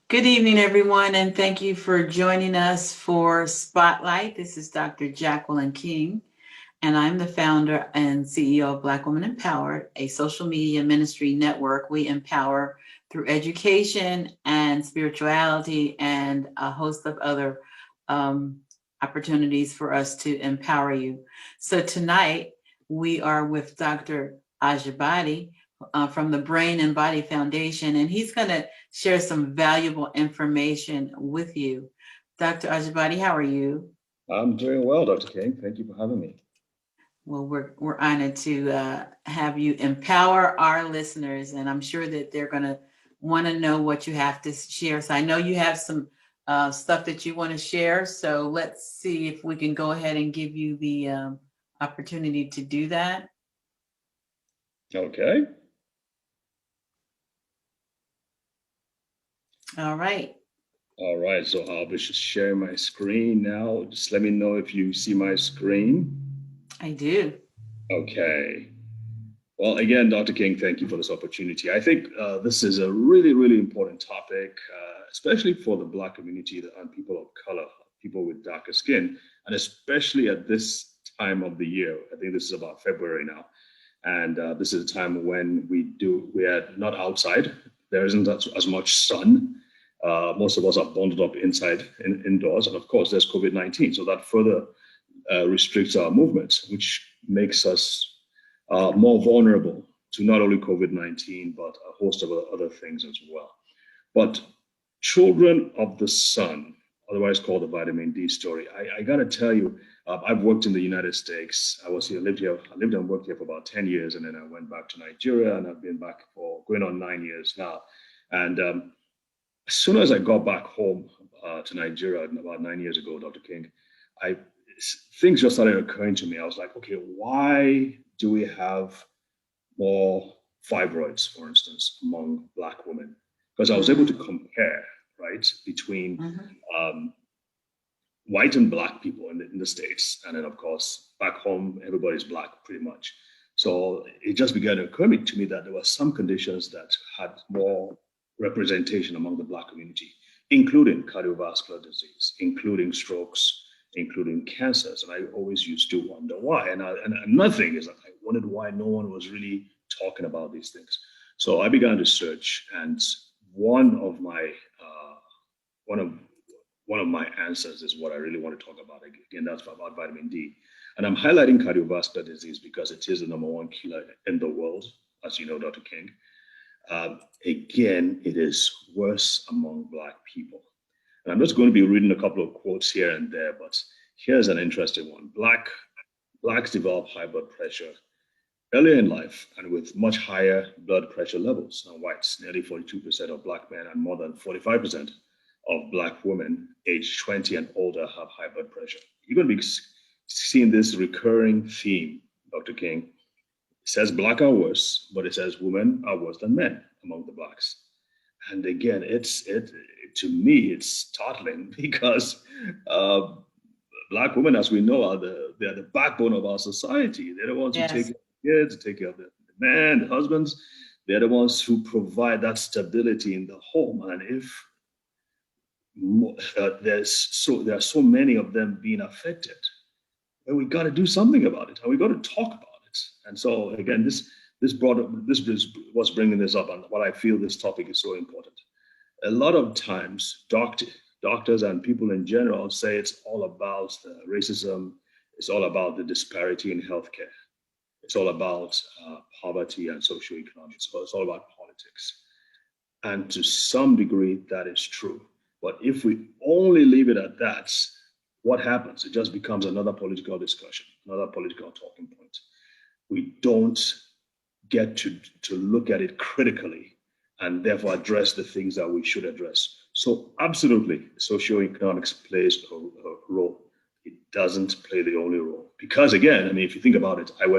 Good evening, everyone, and thank you for joining us for Spotlight. This is Dr. Jacqueline King, and I'm the founder and CEO of Black Women Empowered, a social media ministry network. We empower through education and spirituality and a host of other um, opportunities for us to empower you. So tonight, we are with Dr. Ajibadi from the Brain and Body Foundation, and he's going to share some valuable information with you. Dr. Ajibadi, how are you? I'm doing well, Dr. King. Thank you for having me. Well, we're honored to have you empower our listeners, and I'm sure that they're going to want to know what you have to share. So I know you have some stuff that you want to share. So let's see if we can go ahead and give you the opportunity to do that. Okay. All right. All right. So I'll be just sharing my screen now. Just let me know if you see my screen. I do. Okay. Well, again, Dr. King, thank you for this opportunity. I think this is a really, really important topic, especially for the Black community and people of color, people with darker skin, and especially at this time of the year. I think this is about February now. And this is a time when we are not outside. There isn't as much sun. Most of us are bundled up indoors. And of course, there's COVID-19. So that further restricts our movements, which makes us more vulnerable to not only COVID-19, but a host of other things as well. But children of the sun, otherwise called the vitamin D story, I got to tell you, I've worked in the United States. I lived and worked here for about 10 years, and then I went back to Nigeria, and I've been back for going on 9 years now. And as soon as I got back home to Nigeria about 9 years ago, Dr. King, I things just started occurring to me. I was like, okay, why do we have more fibroids, for instance, among Black women? Because I was able to compare, right, between white and Black people in the States. And then, of course, back home, everybody's Black pretty much. So it just began to occur to me that there were some conditions that had more representation among the Black community, including cardiovascular disease, including strokes, including cancers. And I always used to wonder why. And another thing is that I wondered why no one was really talking about these things. So I began to search, and one of my one of one of my answers is what I really want to talk about. Again, that's about vitamin D. And I'm highlighting cardiovascular disease because it is the number one killer in the world, as you know, Dr. King. Again, it is worse among Black people. And I'm just going to be reading a couple of quotes here and there, but here's an interesting one. Blacks develop high blood pressure earlier in life and with much higher blood pressure levels than whites. Nearly 42% of Black men and more than 45% of Black women aged 20 and older have high blood pressure. You're going to be seeing this recurring theme, Dr. King. It says Black are worse, but it says women are worse than men among the Blacks. And again, to me, it's startling because Black women, as we know, they're the backbone of our society. They're the ones who take care of the kids, take care of the men, the husbands. They're the ones who provide that stability in the home. And if there are so many of them being affected, well, we got to do something about it, and we got to talk about it. And so again, this was bringing this up, and what I feel this topic is so important. A lot of times, doctors and people in general say it's all about racism, it's all about the disparity in healthcare, it's all about poverty and socioeconomics, so it's all about politics. And to some degree, that is true. But if we only leave it at that, what happens? It just becomes another political discussion, another political talking point. We don't get to look at it critically and therefore address the things that we should address. So absolutely, socioeconomics plays a role. It doesn't play the only role. Because again, I mean, if you think about it, there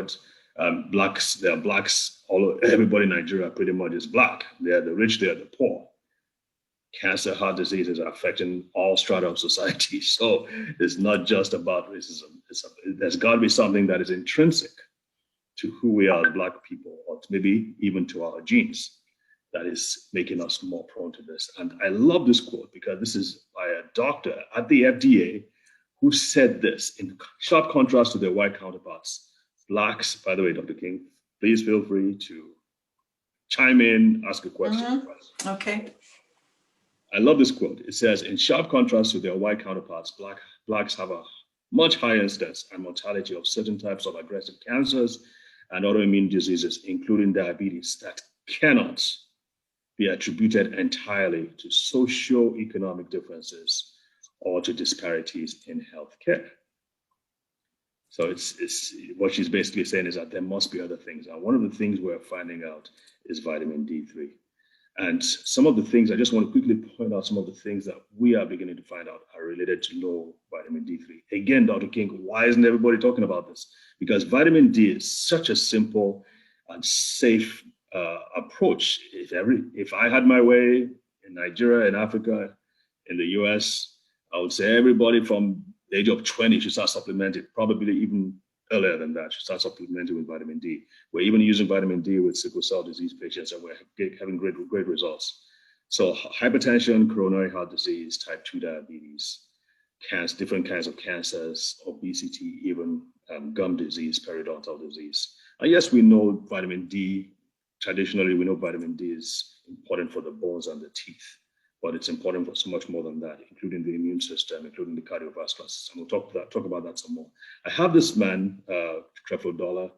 are Blacks, everybody in Nigeria pretty much is Black. They are the rich, they are the poor. Cancer, heart diseases are affecting all strata of society. So it's not just about racism. There's got to be something that is intrinsic to who we are as Black people, or maybe even to our genes, that is making us more prone to this. And I love this quote because this is by a doctor at the FDA who said this in sharp contrast to their white counterparts. Blacks, by the way, Dr. King, please feel free to chime in, ask a question. Okay. I love this quote. It says, in sharp contrast to their white counterparts, blacks have a much higher incidence and mortality of certain types of aggressive cancers and autoimmune diseases, including diabetes, that cannot be attributed entirely to socio-economic differences or to disparities in healthcare. So it's what she's basically saying is that there must be other things. And one of the things we're finding out is vitamin D3. And some of the things, I just want to quickly point out some of the things that we are beginning to find out are related to low vitamin D3. Again, Dr. King, why isn't everybody talking about this? Because vitamin D is such a simple and safe approach. If I had my way in Nigeria, in Africa, in the US, I would say everybody from the age of 20 should start supplementing, probably even earlier than that, should start supplementing with vitamin D. We're even using vitamin D with sickle cell disease patients, and we're having great results. So hypertension, coronary heart disease, type 2 diabetes, cancer, different kinds of cancers, obesity, even gum disease, periodontal disease. And yes, we know vitamin D, traditionally we know vitamin D is important for the bones and the teeth, but it's important for so much more than that, including the immune system, including the cardiovascular system. We'll talk about that some more. I have this man, Creflo Dollar,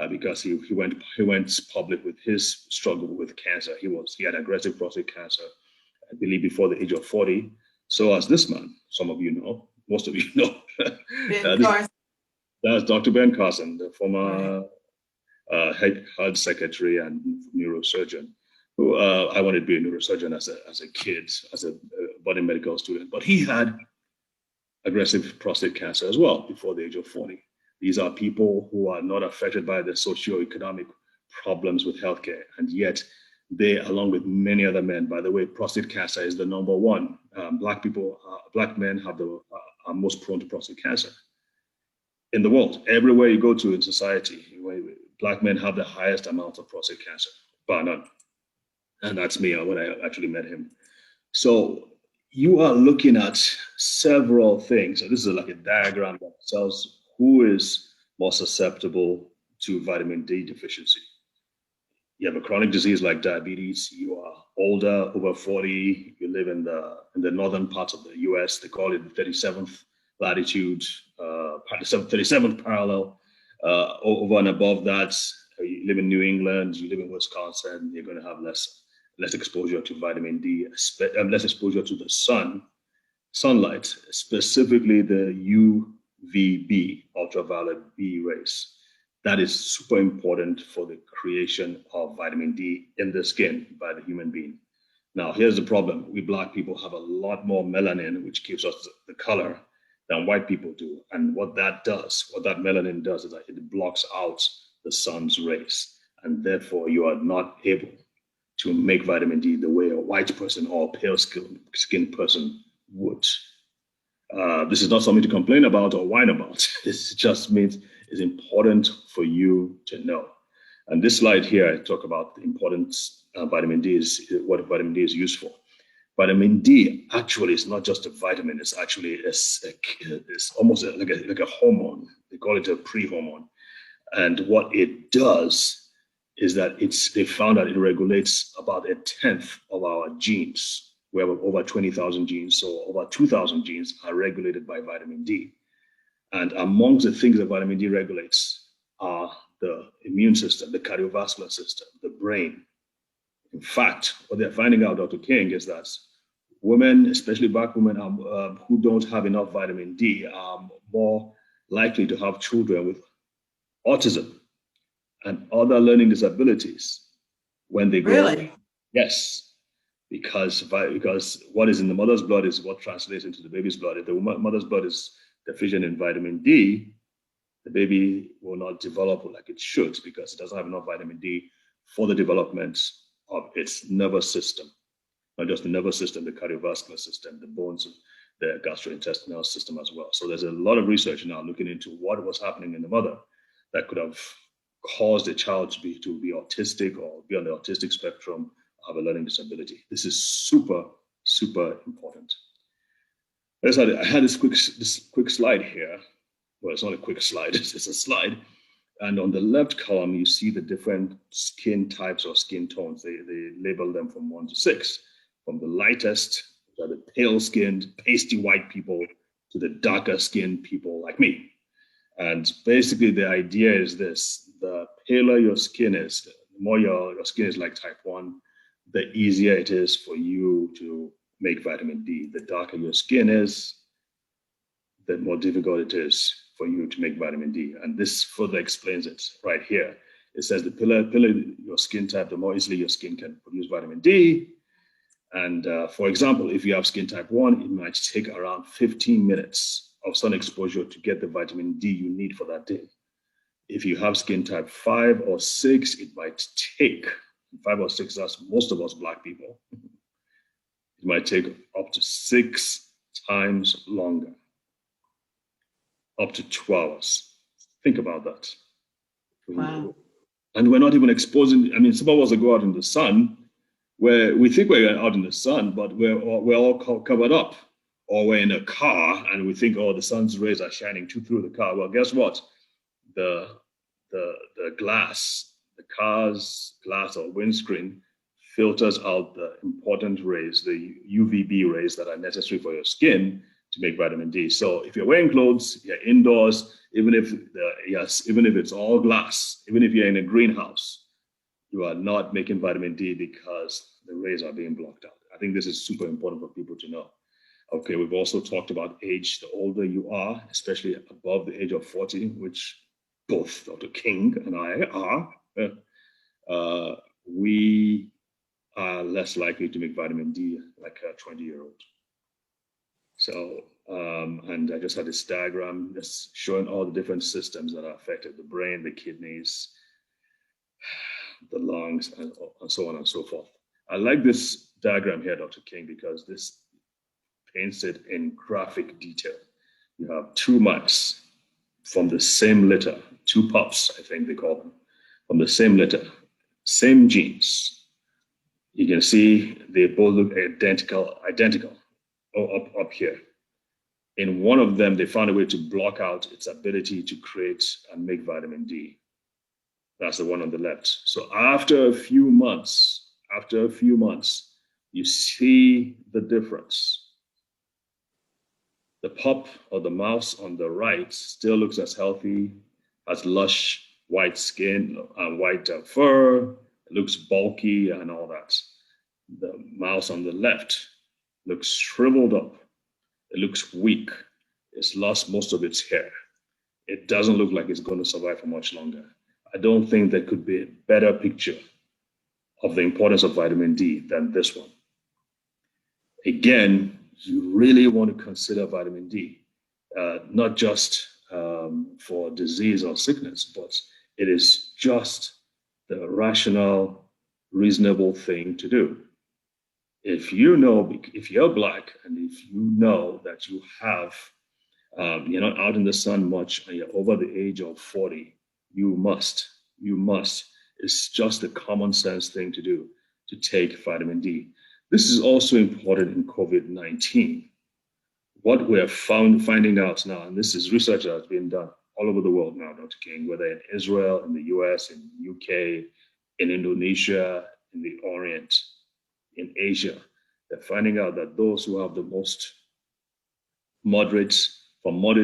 because he went public with his struggle with cancer. He had aggressive prostate cancer, I believe, before the age of 40. So as this man, some of you know, most of you know, that's Dr. Ben Carson, the former head secretary and neurosurgeon. Who I wanted to be a neurosurgeon as a kid, as a budding medical student, but he had aggressive prostate cancer as well before the age of 40. These are people who are not affected by the socioeconomic problems with healthcare, and yet they, along with many other men, by the way, prostate cancer is the number one. Black men are most prone to prostate cancer in the world. Everywhere you go to in society, Black men have the highest amount of prostate cancer, bar none. And that's me when I actually met him. So you are looking at several things. So this is like a diagram that tells who is more susceptible to vitamin D deficiency. You have a chronic disease like diabetes. You are older, over 40. You live in the northern parts of the U.S. They call it the 37th latitude, 37th parallel. Over and above that, you live in New England. You live in Wisconsin. You're going to have less exposure to vitamin D, less exposure to the sunlight, specifically the UVB, ultraviolet B rays. That is super important for the creation of vitamin D in the skin by the human being. Now, here's the problem. We Black people have a lot more melanin, which gives us the color, than white people do. And what that melanin does is that it blocks out the sun's rays. And therefore, you are not able to make vitamin D the way a white person or a pale skinned person would. This is not something to complain about or whine about. This just means it's important for you to know. And this slide here, I talk about the importance of vitamin D, what vitamin D is used for. Vitamin D actually is not just a vitamin. It's actually it's almost like a hormone. They call it a pre-hormone. And what it does is that they found that it regulates about 1/10 of our genes. We have over 20,000 genes, so over 2,000 genes are regulated by vitamin D. And amongst the things that vitamin D regulates are the immune system, the cardiovascular system, the brain. In fact, what they're finding out, Dr. King, is that women, especially Black women who don't have enough vitamin D, are more likely to have children with autism and other learning disabilities when they grow up. Really? Yes, because what is in the mother's blood is what translates into the baby's blood. If the mother's blood is deficient in vitamin D, the baby will not develop like it should because it doesn't have enough vitamin D for the development of its nervous system. Not just the nervous system, the cardiovascular system, the bones, the gastrointestinal system as well. So there's a lot of research now looking into what was happening in the mother that could have caused a child to be autistic or be on the autistic spectrum have a learning disability. This is super, super important. I had this quick slide here. Well, it's not a quick slide, it's a slide. And on the left column, you see the different skin types or skin tones. They label them from 1 to 6, from the lightest, which are the pale-skinned, pasty white people, to the darker skinned people like me. And basically the idea is this: the paler your skin is, the more your skin is like type 1, the easier it is for you to make vitamin D. The darker your skin is, the more difficult it is for you to make vitamin D. And this further explains it right here. It says the paler your skin type, the more easily your skin can produce vitamin D. And for example, if you have skin type 1, it might take around 15 minutes of sun exposure to get the vitamin D you need for that day. If you have skin type 5 or 6, it might take 5 or 6, that's most of us Black people. It might take up to 6 times longer, up to 2 hours. Think about that. Wow. And we're not even exposing, I mean, some of us go out in the sun where we think we're out in the sun, but we're all covered up. Or we're in a car and we think, oh, the sun's rays are shining through the car. Well, guess what? The glass, the car's glass or windscreen filters out the important rays, the UVB rays that are necessary for your skin to make vitamin D. So if you're wearing clothes, you're indoors, even if it's all glass, even if you're in a greenhouse, you are not making vitamin D because the rays are being blocked out. I think this is super important for people to know. Okay, we've also talked about age. The older you are, especially above the age of 40, which both Dr. King and I are, we are less likely to make vitamin D like a 20-year-old. So, and I just had this diagram that's showing all the different systems that are affected: the brain, the kidneys, the lungs, and so on and so forth. I like this diagram here, Dr. King, because this paints it in graphic detail. You have 2 mice from the same litter, 2 pups, I think they call them, from the same litter, same genes. You can see they both look identical up here. In one of them, they found a way to block out its ability to create and make vitamin D. That's the one on the left. So after a few months, you see the difference. The pup or the mouse on the right still looks as healthy, has lush white skin and white fur, looks bulky and all that. The mouse on the left looks shriveled up. It looks weak. It's lost most of its hair. It doesn't look like it's going to survive for much longer. I don't think there could be a better picture of the importance of vitamin D than this one. Again, you really want to consider vitamin D, not just for disease or sickness, but it is just the rational, reasonable thing to do. If you're Black and if you know that you have, you're not out in the sun much and you're over the age of 40, you must. It's just a common sense thing to do, to take vitamin D. This is also important in COVID-19. What we're finding out now, and this is research that has been done all over the world now, Dr. King, whether in Israel, in the US, in the UK, in Indonesia, in the Orient, in Asia, they're finding out that those who have the most moderate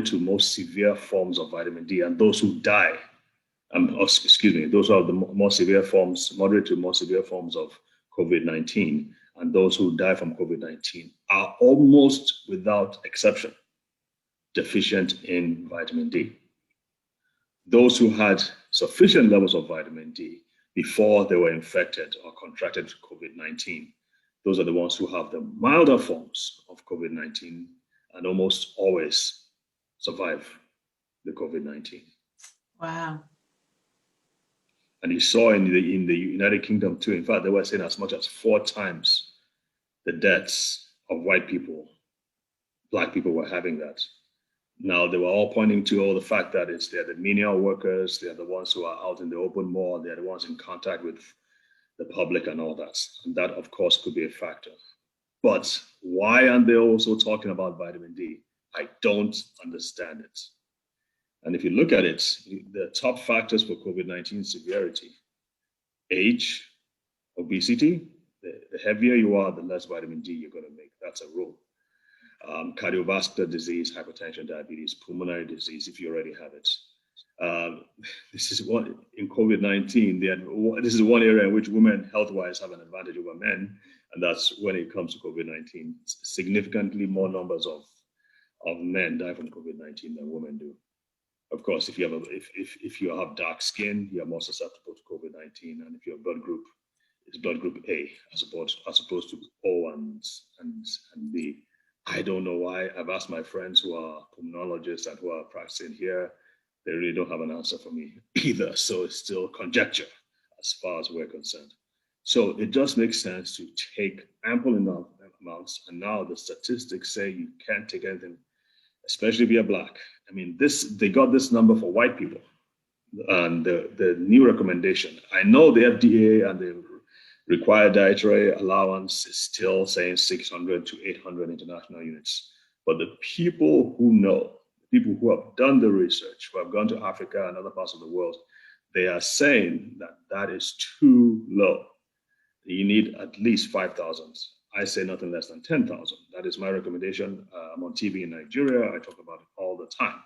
to most severe forms of vitamin D, and those who die, those who have the more severe forms, moderate to more severe forms of COVID-19, and those who die from COVID-19 are almost without exception deficient in vitamin D. Those who had sufficient levels of vitamin D before they were infected or contracted COVID-19, those are the ones who have the milder forms of COVID-19 and almost always survive the COVID-19. Wow. And you saw in the United Kingdom too, in fact, they were saying as much as 4 times the deaths of white people, Black people were having that. Now, they were all pointing to the fact that they're the menial workers, they're the ones who are out in the open more, they're the ones in contact with the public and all that. And that, of course, could be a factor. But why aren't they also talking about vitamin D? I don't understand it. And if you look at it, the top factors for COVID-19 severity: age, obesity. The heavier you are, the less vitamin D you're going to make. That's a rule. Cardiovascular disease, hypertension, diabetes, pulmonary disease, if you already have it. This is what in COVID-19, this is one area in which women health-wise have an advantage over men, and that's when it comes to COVID-19. Significantly more numbers of men die from COVID-19 than women do. Of course, if you have dark skin, you are more susceptible to COVID-19, and if your blood group is blood group A as opposed to O and B. I don't know why. I've asked my friends who are pulmonologists and who are practicing here. They really don't have an answer for me either. So it's still conjecture as far as we're concerned. So it just makes sense to take ample enough amounts. And now the statistics say you can't take anything, especially if you're Black. I mean, they got this number for white people. And the new recommendation, I know the FDA and the required dietary allowance is still saying 600 to 800 international units. But the people who know, people who have done the research, who have gone to Africa and other parts of the world, they are saying that that is too low. You need at least 5,000. I say nothing less than 10,000. That is my recommendation. I'm on TV in Nigeria. I talk about it all the time,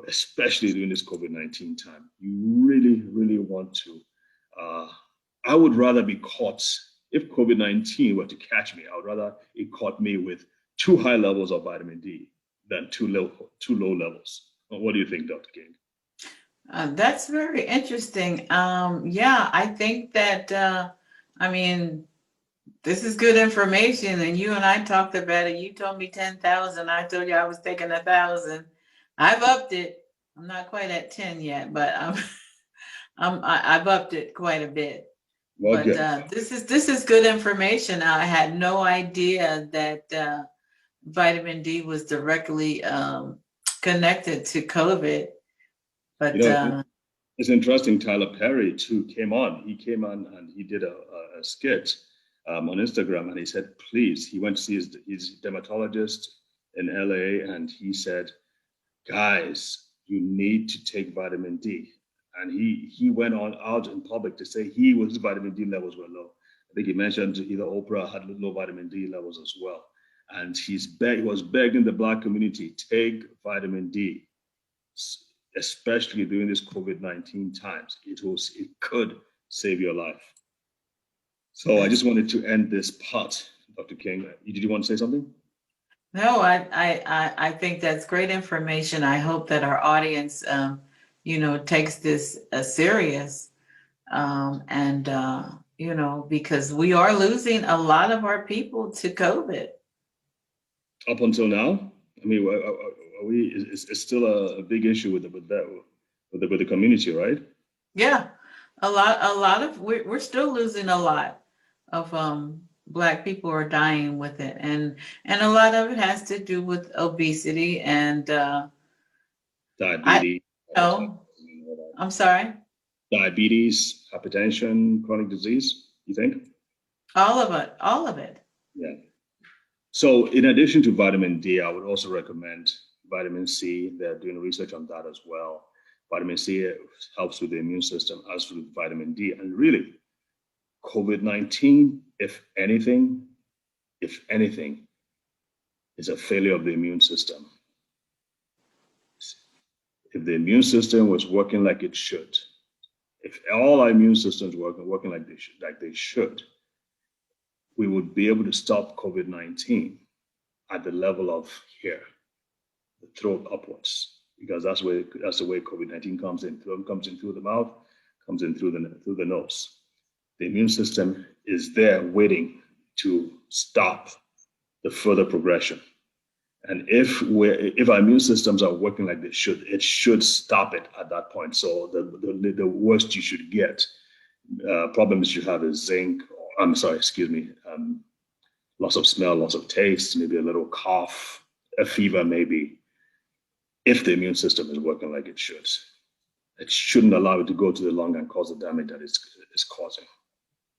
especially during this COVID-19 time. You really, really want to. I would rather be caught, if COVID-19 were to catch me, I would rather it caught me with too high levels of vitamin D than too low levels. What do you think, Dr. King? That's very interesting. Yeah, I think that, this is good information, and you and I talked about it. You told me 10,000. I told you I was taking 1,000. I've upped it. I'm not quite at 10 yet, but I've upped it quite a bit. Well, but this is good information. I had no idea that vitamin D was directly connected to COVID. But it's interesting. Tyler Perry too came on. He came on and he did a skit on Instagram, and he said, please, he went to see his dermatologist in LA, and he said, guys, you need to take vitamin D. And he went on out in public to say his vitamin D levels were low. I think he mentioned either Oprah had low vitamin D levels as well. And he was begging the Black community, take vitamin D, especially during this COVID-19 times. It could save your life. So I just wanted to end this part, Dr. King. Did you want to say something? No, I think that's great information. I hope that our audience, takes this serious, because we are losing a lot of our people to COVID. Up until now, I mean, it's still a big issue with the community, right? Yeah, a lot of we're still losing a lot of Black people are dying with it, and a lot of it has to do with obesity and diabetes. I'm sorry. Diabetes, hypertension, chronic disease. You think? All of it. Yeah. So, in addition to vitamin D, I would also recommend vitamin C. They're doing research on that as well. Vitamin C helps with the immune system, as with vitamin D, and really, COVID-19, if anything, is a failure of the immune system. If the immune system was working like it should, if all our immune systems were working like they should, we would be able to stop COVID-19 at the level of here, the throat upwards, because that's the way COVID-19 comes in. Comes in through the mouth, comes in through the nose. The immune system is there waiting to stop the further progression. And if our immune systems are working like they should, it should stop it at that point. So the worst you should get, problems you have is loss of smell, loss of taste, maybe a little cough, a fever maybe, if the immune system is working like it should. It shouldn't allow it to go to the lung and cause the damage that it's causing.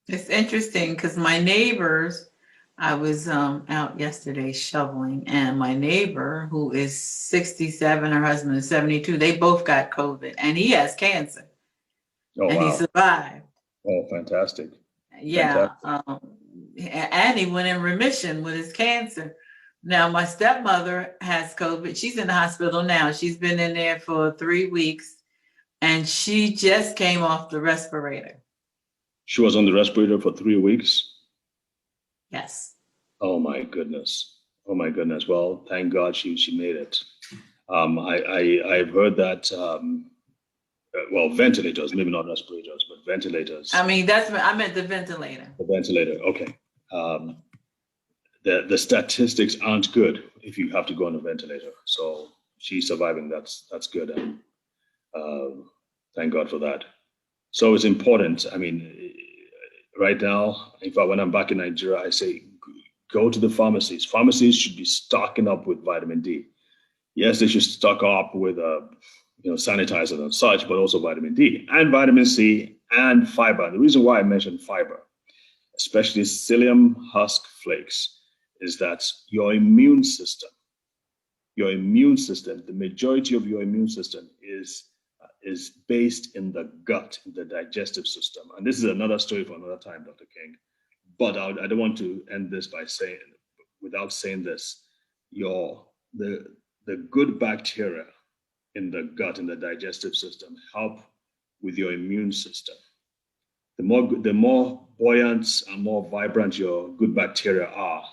It's interesting because my neighbors, I was out yesterday shoveling, and my neighbor, who is 67, her husband is 72, they both got COVID, and he has cancer, Oh, and he wow. survived. Oh, fantastic. Yeah, Fantastic. and he went in remission with his cancer. Now, my stepmother has COVID. She's in the hospital now. She's been in there for 3 weeks, and she just came off the respirator. She was on the respirator for 3 weeks. Yes. Oh my goodness. Oh my goodness. Well, thank God she made it. I've heard that well, ventilators, maybe not respirators, but ventilators. I mean, that's what I meant, the ventilator. The ventilator. Okay. Um, the statistics aren't good if you have to go on a ventilator. So she's surviving. That's good, and thank God for that. So it's important. I mean, right now, in fact, when I'm back in Nigeria, I say go to the pharmacies. Pharmacies should be stocking up with vitamin D. Yes, they should stock up with sanitizers and such, but also vitamin D and vitamin C and fiber. The reason why I mentioned fiber, especially psyllium husk flakes, is that the majority of your immune system is based in the gut, in the digestive system. And this is another story for another time, Dr. King. But I don't want to end this without saying this. The good bacteria in the gut, in the digestive system, help with your immune system. The more buoyant and more vibrant your good bacteria are,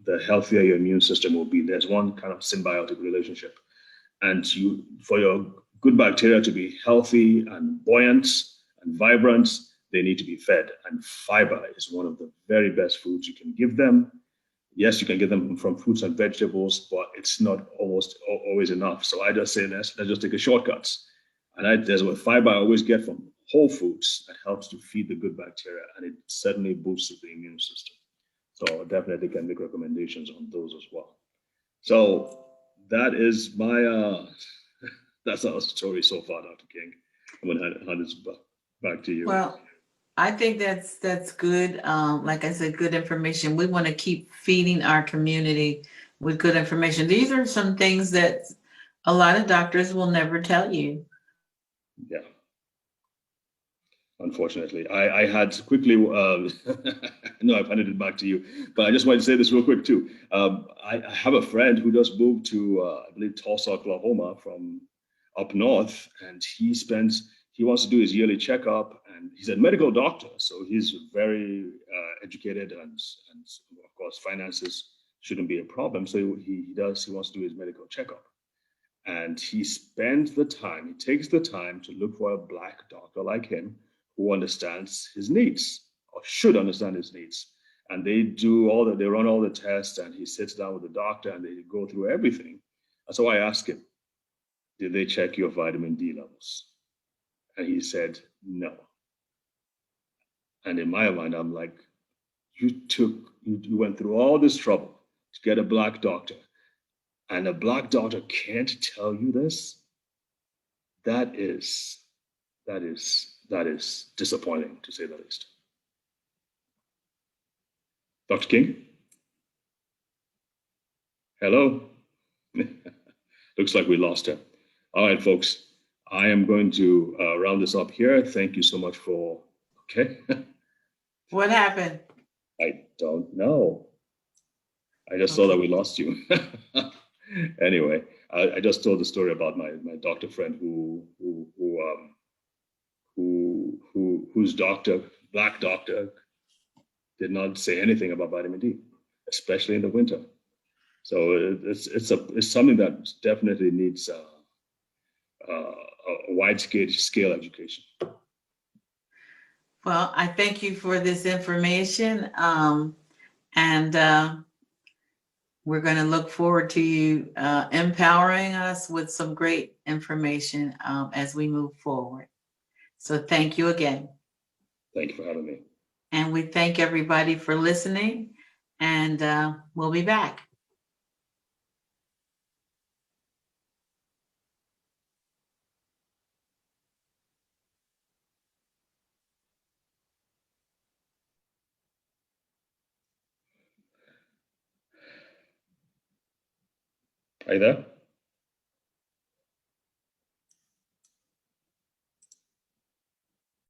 the healthier your immune system will be. There's one kind of symbiotic relationship. And for your good bacteria to be healthy and buoyant and vibrant, they need to be fed. And fiber is one of the very best foods you can give them. Yes, you can get them from fruits and vegetables, but it's not always enough. So I just say let's just take a shortcut. And there's what fiber I always get from whole foods that helps to feed the good bacteria, and it certainly boosts the immune system. So I definitely can make recommendations on those as well. So that is my that's our story so far, Dr. King. I'm gonna hand this back to you. Well, I think that's good. Like I said, good information. We want to keep feeding our community with good information. These are some things that a lot of doctors will never tell you. Yeah. Unfortunately, I had quickly. No, I've handed it back to you, but I just wanted to say this real quick too. I have a friend who just moved to, I believe, Tulsa, Oklahoma, from up north, and he wants to do his yearly checkup, and he's a medical doctor, so he's very educated, and of course, finances shouldn't be a problem. So he wants to do his medical checkup, and he takes the time to look for a black doctor like him who understands his needs or should understand his needs. And they run all the tests, and he sits down with the doctor and they go through everything. And so I asked him, did they check your vitamin D levels? And he said, no. And in my mind, I'm like, you went through all this trouble to get a black doctor, and a black doctor can't tell you this? That is disappointing, to say the least. Dr. King? Hello? Looks like we lost him. All right, folks. I am going to round this up here. Thank you so much for. Okay. What happened? I don't know. I just saw that Okay. we lost you. Anyway, I just told the story about my doctor friend whose black doctor, did not say anything about vitamin D, especially in the winter. So it's something that definitely needs a wide scale education. Well, I thank you for this information. And we're going to look forward to you empowering us with some great information as we move forward. So thank you again. Thank you for having me. And we thank everybody for listening, and we'll be back. Are you there?